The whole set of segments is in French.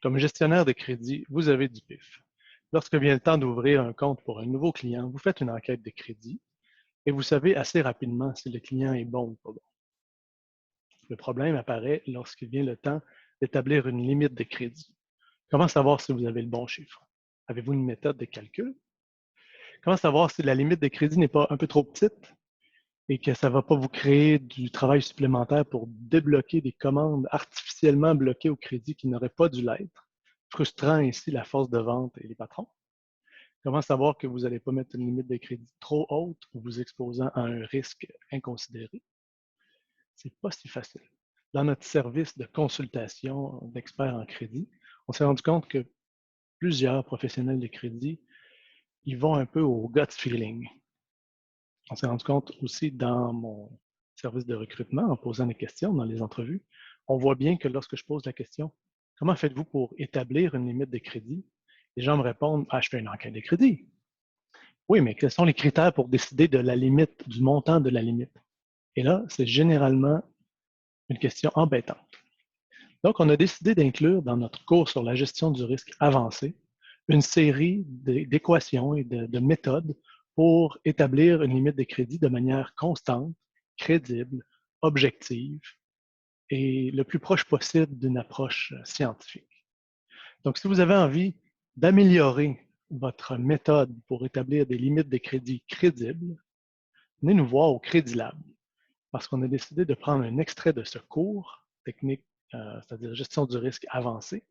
Comme gestionnaire de crédit, vous avez du pif. Lorsque vient le temps d'ouvrir un compte pour un nouveau client, vous faites une enquête de crédit et vous savez assez rapidement si le client est bon ou pas bon. Le problème apparaît lorsqu'il vient le temps d'établir une limite de crédit. Comment savoir si vous avez le bon chiffre? Avez-vous une méthode de calcul? Comment savoir si la limite de crédit n'est pas un peu trop petite et que ça ne va pas vous créer du travail supplémentaire pour débloquer des commandes artificiellement bloquées au crédit qui n'auraient pas dû l'être, frustrant ainsi la force de vente et les patrons? Comment savoir que vous n'allez pas mettre une limite de crédit trop haute ou vous exposant à un risque inconsidéré? C'est pas si facile. Dans notre service de consultation d'experts en crédit, on s'est rendu compte que plusieurs professionnels de crédit, ils vont un peu au gut feeling. On s'est rendu compte aussi dans mon service de recrutement, en posant des questions dans les entrevues, on voit bien que lorsque je pose la question, comment faites-vous pour établir une limite de crédit? Les gens me répondent, ah, je fais une enquête de crédit. Oui, mais quels sont les critères pour décider de la limite, du montant de la limite? Et là, c'est généralement une question embêtante. Donc, on a décidé d'inclure dans notre cours sur la gestion du risque avancé une série d'équations et de méthodes pour établir une limite de crédit de manière constante, crédible, objective et le plus proche possible d'une approche scientifique. Donc, si vous avez envie d'améliorer votre méthode pour établir des limites de crédit crédibles, venez nous voir au Crédit Lab parce qu'on a décidé de prendre un extrait de ce cours technique, c'est-à-dire gestion du risque avancé,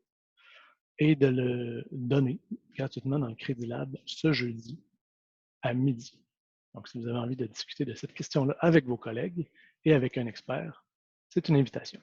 et de le donner gratuitement dans le Crédit Lab ce jeudi à midi. Donc, si vous avez envie de discuter de cette question-là avec vos collègues et avec un expert, c'est une invitation.